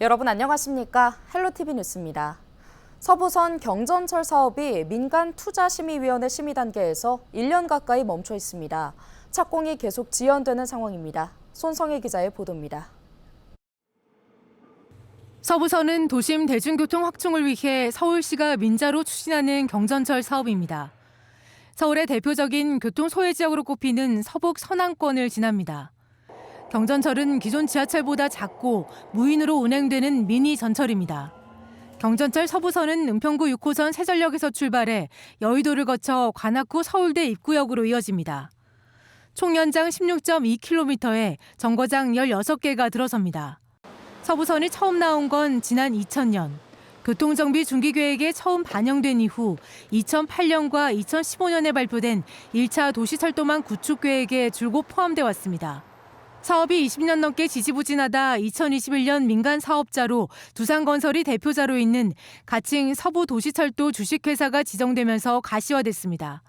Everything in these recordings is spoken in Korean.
여러분 안녕하십니까? 헬로티비 뉴스입니다. 서부선 경전철 사업이 민간투자심의위원회 심의 단계에서 1년 가까이 멈춰 있습니다. 착공이 계속 지연되는 상황입니다. 손성혜 기자의 보도입니다. 서부선은 도심 대중교통 확충을 위해 서울시가 민자로 추진하는 경전철 사업입니다. 서울의 대표적인 교통 소외 지역으로 꼽히는 서북 서남권을 지납니다. 경전철은 기존 지하철보다 작고 무인으로 운행되는 미니 전철입니다. 경전철 서부선은 은평구 6호선 세전역에서 출발해 여의도를 거쳐 관악구 서울대 입구역으로 이어집니다. 총 연장 16.2km에 정거장 16개가 들어섭니다. 서부선이 처음 나온 건 지난 2000년. 교통정비 중기계획에 처음 반영된 이후 2008년과 2015년에 발표된 1차 도시철도망 구축계획에 줄곧 포함돼 왔습니다. 사업이 20년 넘게 지지부진하다 2021년 민간 사업자로 두산건설이 대표자로 있는 가칭 서부도시철도 주식회사가 지정되면서 가시화됐습니다.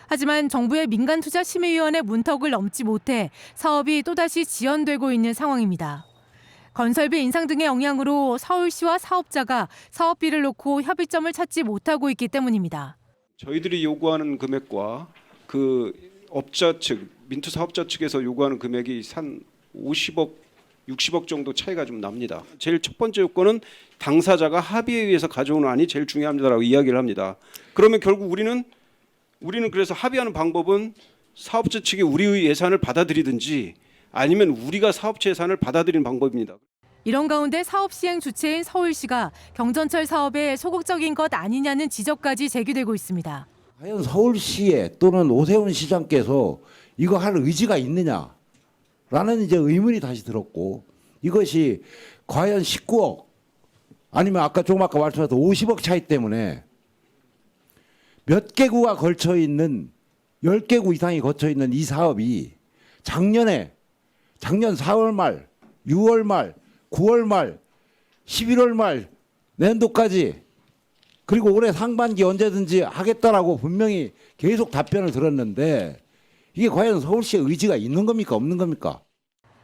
하지만 정부의 민간투자심의위원회 문턱을 넘지 못해 사업이 또다시 지연되고 있는 상황입니다. 건설비 인상 등의 영향으로 서울시와 사업자가 사업비를 놓고 협의점을 찾지 못하고 있기 때문입니다. 저희들이 요구하는 금액과 그 업자 측, 민투 사업자 측에서 요구하는 금액이 한 50억, 60억 정도 차이가 좀 납니다. 제일 첫 번째 요건은 당사자가 합의에 의해서 가져오는 안이 제일 중요합니다라고 이야기를 합니다. 그러면 결국 우리는 그래서 합의하는 방법은 사업자 측이 우리의 예산을 받아들이든지 아니면 우리가 사업체 예산을 받아들이는 방법입니다. 이런 가운데 사업 시행 주체인 서울시가 경전철 사업에 소극적인 것 아니냐는 지적까지 제기되고 있습니다. 과연 서울시에 또는 오세훈 시장께서 이거 할 의지가 있느냐라는 이제 의문이 다시 들었고, 이것이 과연 19억 아니면 아까 말씀하셨던 50억 차이 때문에 몇 개구가 걸쳐 있는 10개구 이상이 거쳐 있는 이 사업이 작년 4월 말, 6월 말, 9월 말, 11월 말 내년도까지 그리고 올해 상반기 언제든지 하겠다라고 분명히 계속 답변을 들었는데 이게 과연 서울시의 의지가 있는 겁니까 없는 겁니까?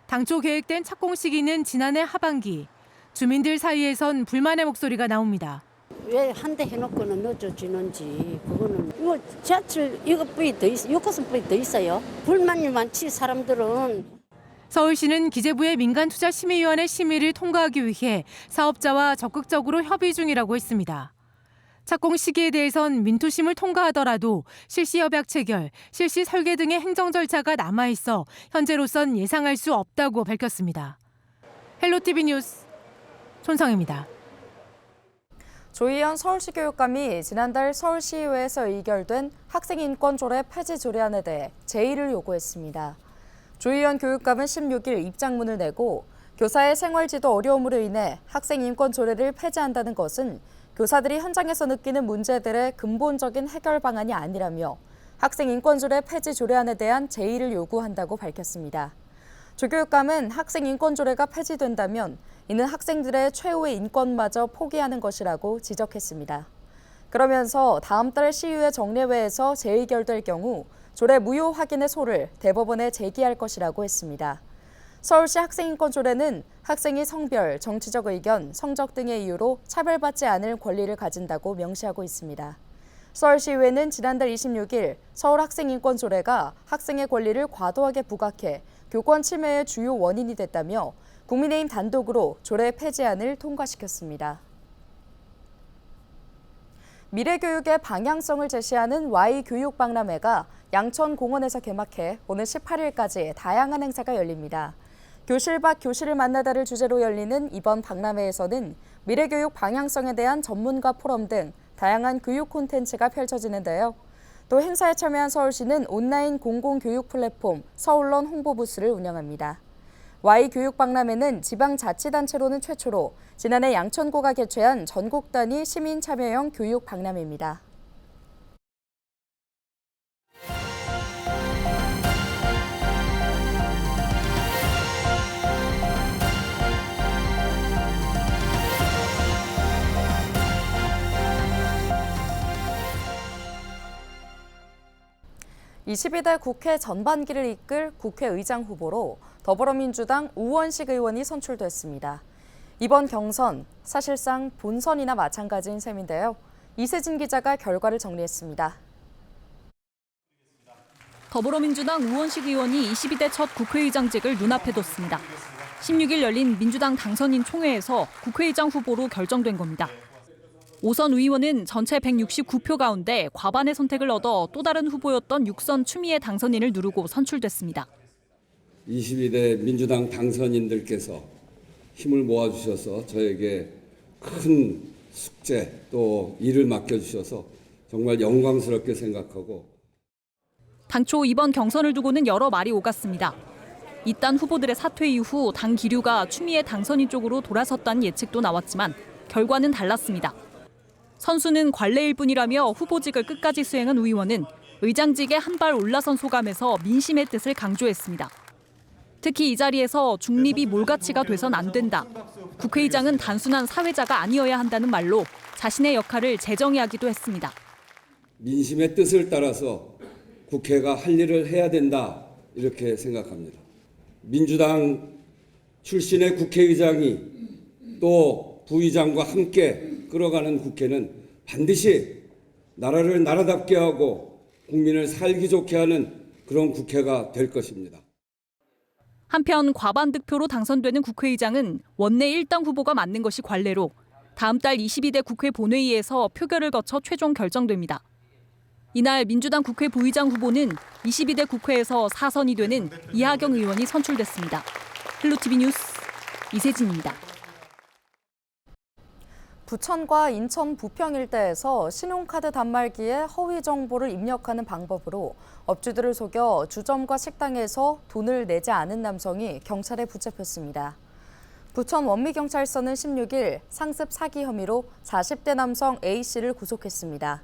당초 계획된 착공 시기는 지난해 하반기. 주민들 사이에선 불만의 목소리가 나옵니다. 왜 한 대 해놓고는 늦어지는지 그거는 이거 지하철 이것뿐이 더 있어 6호선뿐이 더 있어요. 불만이 많지 사람들은. 서울시는 기재부의 민간투자심의위원회 심의를 통과하기 위해 사업자와 적극적으로 협의 중이라고 했습니다. 착공 시기에 대해선 민투심을 통과하더라도 실시 협약 체결, 실시 설계 등의 행정 절차가 남아있어 현재로선 예상할 수 없다고 밝혔습니다. 헬로티비 뉴스 손성혜입니다. 조희연 서울시 교육감이 지난달 서울시의회에서 의결된 학생인권조례 폐지 조례안에 대해 제의를 요구했습니다. 조희연 교육감은 16일 입장문을 내고 교사의 생활지도 어려움으로 인해 학생인권조례를 폐지한다는 것은 교사들이 현장에서 느끼는 문제들의 근본적인 해결 방안이 아니라며 학생인권조례 폐지 조례안에 대한 제의를 요구한다고 밝혔습니다. 조 교육감은 학생인권조례가 폐지된다면 이는 학생들의 최후의 인권마저 포기하는 것이라고 지적했습니다. 그러면서 다음 달 시의회 정례회에서 재의결될 경우 조례 무효 확인의 소를 대법원에 제기할 것이라고 했습니다. 서울시 학생인권조례는 학생이 성별, 정치적 의견, 성적 등의 이유로 차별받지 않을 권리를 가진다고 명시하고 있습니다. 서울시의회는 지난달 26일 서울학생인권조례가 학생의 권리를 과도하게 부각해 교권 침해의 주요 원인이 됐다며 국민의힘 단독으로 조례 폐지안을 통과시켰습니다. 미래교육의 방향성을 제시하는 Y교육박람회가 양천공원에서 개막해 오늘 18일까지 다양한 행사가 열립니다. 교실 밖 교실을 만나다를 주제로 열리는 이번 박람회에서는 미래교육 방향성에 대한 전문가 포럼 등 다양한 교육 콘텐츠가 펼쳐지는데요. 또 행사에 참여한 서울시는 온라인 공공교육 플랫폼 서울런 홍보부스를 운영합니다. Y교육박람회는 지방자치단체로는 최초로 지난해 양천구가 개최한 전국 단위 시민 참여형 교육 박람회입니다. (22대) 국회 전반기를 이끌 국회의장 후보로 더불어민주당 우원식 의원이 선출됐습니다. 이번 경선 사실상 본선이나 마찬가지인 셈인데요. 이세진 기자가 결과를 정리했습니다. 더불어민주당 우원식 의원이 22대 첫 국회의장직을 눈앞에 뒀습니다. 16일 열린 민주당 당선인 총회에서 국회의장 후보로 결정된 겁니다. 오선 의원은 전체 169표 가운데 과반의 선택을 얻어 또 다른 후보였던 육선 추미애 당선인을 누르고 선출됐습니다. 22대 민주당 당선인들께서 힘을 모아주셔서 저에게 큰 숙제 또 일을 맡겨주셔서 정말 영광스럽게 생각하고 당초 이번 경선을 두고는 여러 말이 오갔습니다. 이딴 후보들의 사퇴 이후 당 기류가 추미애 당선인 쪽으로 돌아섰다는 예측도 나왔지만 결과는 달랐습니다. 선수는 관례일 뿐이라며 후보직을 끝까지 수행한 우 의원은 의장직에 한 발 올라선 소감에서 민심의 뜻을 강조했습니다. 특히 이 자리에서 중립이 몰가치가 돼선 안 된다. 국회의장은 단순한 사회자가 아니어야 한다는 말로 자신의 역할을 재정의하기도 했습니다. 민심의 뜻을 따라서 국회가 할 일을 해야 된다 이렇게 생각합니다. 민주당 출신의 국회의장이 또 부의장과 함께 끌어가는 국회는 반드시 나라를 나라답게 하고 국민을 살기 좋게 하는 그런 국회가 될 것입니다. 한편 과반 득표로 당선되는 국회의장은 원내 1당 후보가 맡는 것이 관례로 다음 달 22대 국회 본회의에서 표결을 거쳐 최종 결정됩니다. 이날 민주당 국회 부의장 후보는 22대 국회에서 4선이 되는 이하경 의원이 선출됐습니다. 헬로티비 뉴스 이세진입니다. 부천과 인천 부평 일대에서 신용카드 단말기에 허위 정보를 입력하는 방법으로 업주들을 속여 주점과 식당에서 돈을 내지 않은 남성이 경찰에 붙잡혔습니다. 부천 원미경찰서는 16일 상습 사기 혐의로 40대 남성 A씨를 구속했습니다.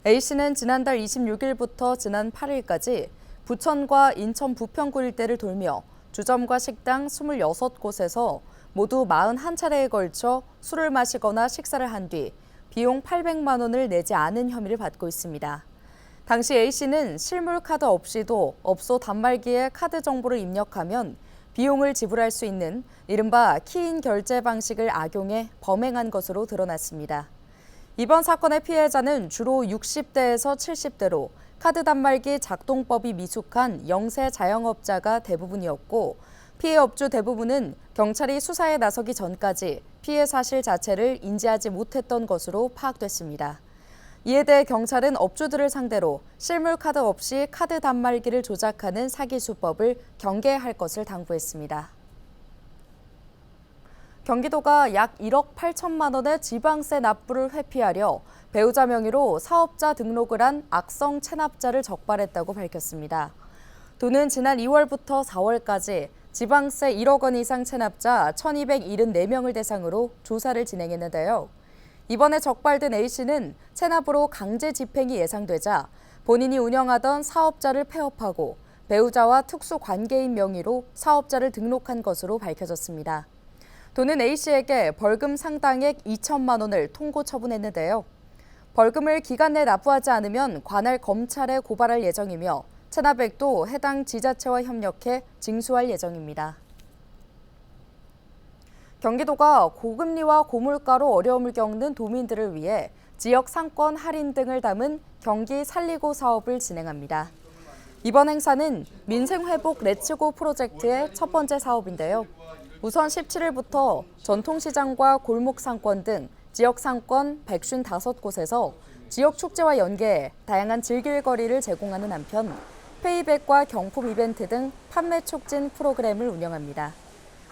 A씨는 지난달 26일부터 지난 8일까지 부천과 인천 부평구 일대를 돌며 주점과 식당 26곳에서 모두 41차례에 걸쳐 술을 마시거나 식사를 한 뒤 비용 800만 원을 내지 않은 혐의를 받고 있습니다. 당시 A씨는 실물 카드 없이도 업소 단말기에 카드 정보를 입력하면 비용을 지불할 수 있는 이른바 키인 결제 방식을 악용해 범행한 것으로 드러났습니다. 이번 사건의 피해자는 주로 60대에서 70대로 카드 단말기 작동법이 미숙한 영세 자영업자가 대부분이었고 피해 업주 대부분은 경찰이 수사에 나서기 전까지 피해 사실 자체를 인지하지 못했던 것으로 파악됐습니다. 이에 대해 경찰은 업주들을 상대로 실물 카드 없이 카드 단말기를 조작하는 사기 수법을 경계할 것을 당부했습니다. 경기도가 약 1억 8천만 원의 지방세 납부를 회피하려 배우자 명의로 사업자 등록을 한 악성 체납자를 적발했다고 밝혔습니다. 도는 지난 2월부터 4월까지 지방세 1억 원 이상 체납자 1,274명을 대상으로 조사를 진행했는데요. 이번에 적발된 A씨는 체납으로 강제 집행이 예상되자 본인이 운영하던 사업자를 폐업하고 배우자와 특수 관계인 명의로 사업자를 등록한 것으로 밝혀졌습니다. 도는 A씨에게 벌금 상당액 2천만 원을 통고 처분했는데요. 벌금을 기간 내 납부하지 않으면 관할 검찰에 고발할 예정이며 체납액도 해당 지자체와 협력해 징수할 예정입니다. 경기도가 고금리와 고물가로 어려움을 겪는 도민들을 위해 지역 상권 할인 등을 담은 경기 살리고 사업을 진행합니다. 이번 행사는 민생회복 레츠고 프로젝트의 첫 번째 사업인데요. 우선 17일부터 전통시장과 골목상권 등 지역 상권 155곳에서 지역 축제와 연계해 다양한 즐길 거리를 제공하는 한편 페이백과 경품 이벤트 등 판매 촉진 프로그램을 운영합니다.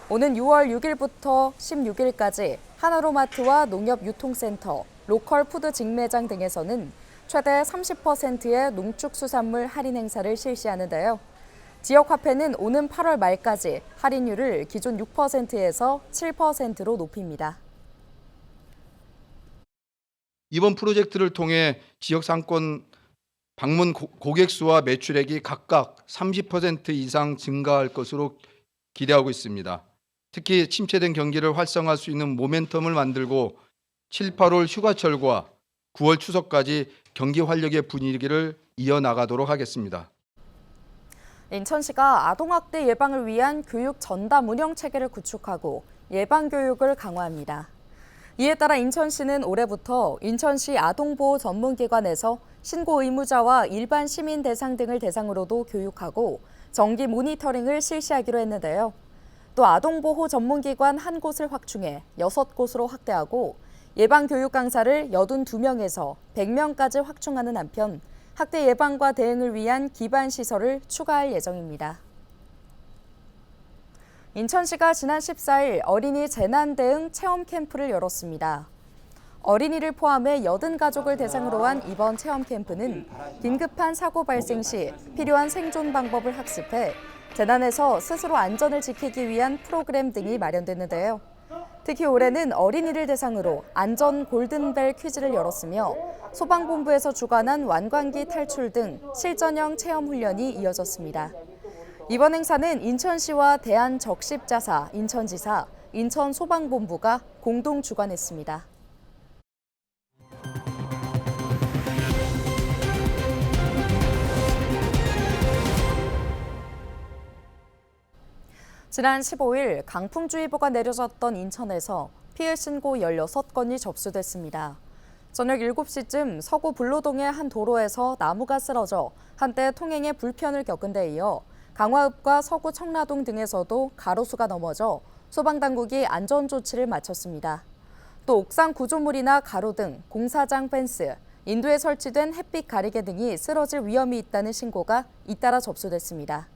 오는 6월 6일부터 16일까지 하나로마트와 농협유통센터, 로컬 푸드 직매장 등에서는 최대 30%의 농축수산물 할인 행사를 실시하는데요. 지역 화폐는 오는 8월 말까지 할인율을 기존 6%에서 7%로 높입니다. 이번 프로젝트를 통해 지역 상권 방문 고객 수와 매출액이 각각 30% 이상 증가할 것으로 기대하고 있습니다. 특히 침체된 경기를 활성화할 수 있는 모멘텀을 만들고 7, 8월 휴가철과 9월 추석까지 경기 활력의 분위기를 이어나가도록 하겠습니다. 인천시가 아동학대 예방을 위한 교육 전담 운영 체계를 구축하고 예방교육을 강화합니다. 이에 따라 인천시는 올해부터 인천시 아동보호 전문기관에서 신고 의무자와 일반 시민 대상 등을 대상으로도 교육하고 정기 모니터링을 실시하기로 했는데요. 또 아동보호 전문기관 한 곳을 확충해 6곳으로 확대하고 예방교육 강사를 82명에서 100명까지 확충하는 한편 학대 예방과 대응을 위한 기반 시설을 추가할 예정입니다. 인천시가 지난 14일 어린이 재난 대응 체험 캠프를 열었습니다. 어린이를 포함해 80가족을 대상으로 한 이번 체험 캠프는 긴급한 사고 발생 시 필요한 생존 방법을 학습해 재난에서 스스로 안전을 지키기 위한 프로그램 등이 마련됐는데요. 특히 올해는 어린이를 대상으로 안전 골든벨 퀴즈를 열었으며 소방본부에서 주관한 완광기 탈출 등 실전형 체험 훈련이 이어졌습니다. 이번 행사는 인천시와 대한적십자사, 인천지사, 인천소방본부가 공동 주관했습니다. 지난 15일 강풍주의보가 내려졌던 인천에서 피해 신고 16건이 접수됐습니다. 저녁 7시쯤 서구 불로동의 한 도로에서 나무가 쓰러져 한때 통행에 불편을 겪은 데 이어 강화읍과 서구 청라동 등에서도 가로수가 넘어져 소방당국이 안전조치를 마쳤습니다. 또 옥상 구조물이나 가로 등 공사장 펜스, 인도에 설치된 햇빛 가리개 등이 쓰러질 위험이 있다는 신고가 잇따라 접수됐습니다.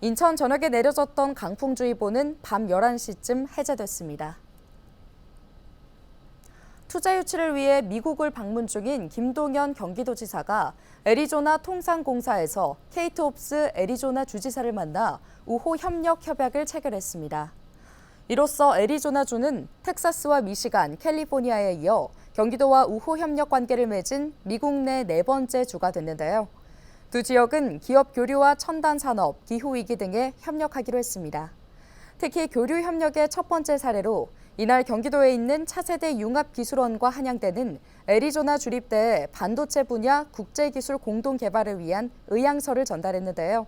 인천 전역에 내려졌던 강풍주의보는 밤 11시쯤 해제됐습니다. 투자 유치를 위해 미국을 방문 중인 김동연 경기도지사가 애리조나 통상공사에서 케이트옵스 애리조나 주지사를 만나 우호 협력 협약을 체결했습니다. 이로써 애리조나주는 텍사스와 미시간, 캘리포니아에 이어 경기도와 우호 협력 관계를 맺은 미국 내 4번째 주가 됐는데요. 두 지역은 기업 교류와 첨단 산업, 기후위기 등에 협력하기로 했습니다. 특히 교류 협력의 첫 번째 사례로 이날 경기도에 있는 차세대 융합기술원과 한양대는 애리조나 주립대에 반도체 분야 국제기술 공동 개발을 위한 의향서를 전달했는데요.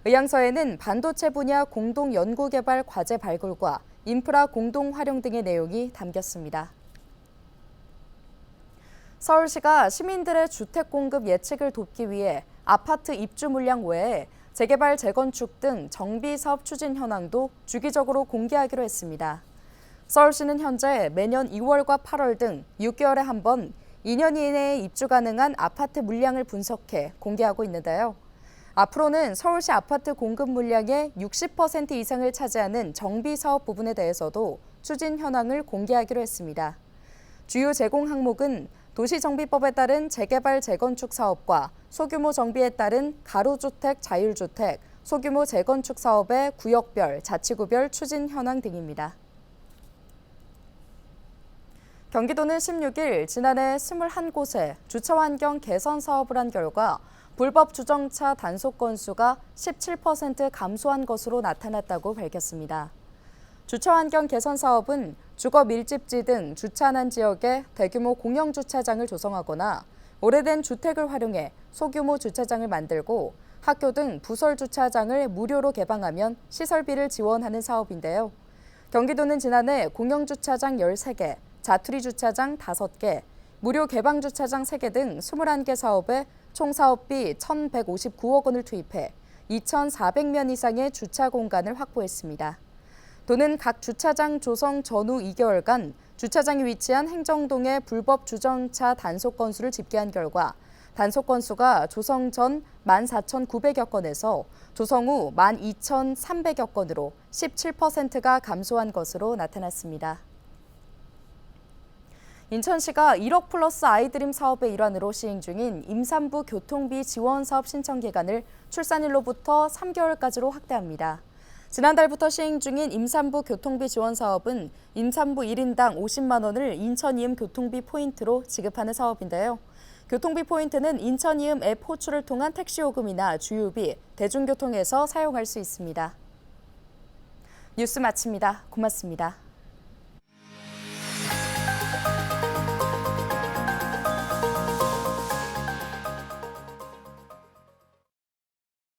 의향서에는 반도체 분야 공동 연구 개발 과제 발굴과 인프라 공동 활용 등의 내용이 담겼습니다. 서울시가 시민들의 주택 공급 예측을 돕기 위해 아파트 입주 물량 외에 재개발, 재건축 등 정비 사업 추진 현황도 주기적으로 공개하기로 했습니다. 서울시는 현재 매년 2월과 8월 등 6개월에 한 번 2년 이내에 입주 가능한 아파트 물량을 분석해 공개하고 있는데요. 앞으로는 서울시 아파트 공급 물량의 60% 이상을 차지하는 정비 사업 부분에 대해서도 추진 현황을 공개하기로 했습니다. 주요 제공 항목은 도시정비법에 따른 재개발, 재건축 사업과 소규모 정비에 따른 가로주택, 자율주택, 소규모 재건축 사업의 구역별, 자치구별 추진 현황 등입니다. 경기도는 16일 지난해 21곳에 주차 환경 개선 사업을 한 결과 불법 주정차 단속 건수가 17% 감소한 것으로 나타났다고 밝혔습니다. 주차 환경 개선 사업은 주거 밀집지 등 주차난 지역에 대규모 공영 주차장을 조성하거나 오래된 주택을 활용해 소규모 주차장을 만들고 학교 등 부설 주차장을 무료로 개방하면 시설비를 지원하는 사업인데요. 경기도는 지난해 공영 주차장 13개, 자투리 주차장 5개, 무료 개방 주차장 3개 등 21개 사업에 총 사업비 1,159억 원을 투입해 2,400면 이상의 주차 공간을 확보했습니다. 도는 각 주차장 조성 전후 2개월간 주차장이 위치한 행정동의 불법 주정차 단속 건수를 집계한 결과 단속 건수가 조성 전 14,900여 건에서 조성 후 12,300여 건으로 17%가 감소한 것으로 나타났습니다. 인천시가 1억 플러스 아이드림 사업의 일환으로 시행 중인 임산부 교통비 지원 사업 신청 기간을 출산일로부터 3개월까지로 확대합니다. 지난달부터 시행 중인 임산부 교통비 지원 사업은 임산부 1인당 50만 원을 인천이음 교통비 포인트로 지급하는 사업인데요. 교통비 포인트는 인천이음 앱 호출을 통한 택시 요금이나 주유비, 대중교통에서 사용할 수 있습니다. 뉴스 마칩니다. 고맙습니다.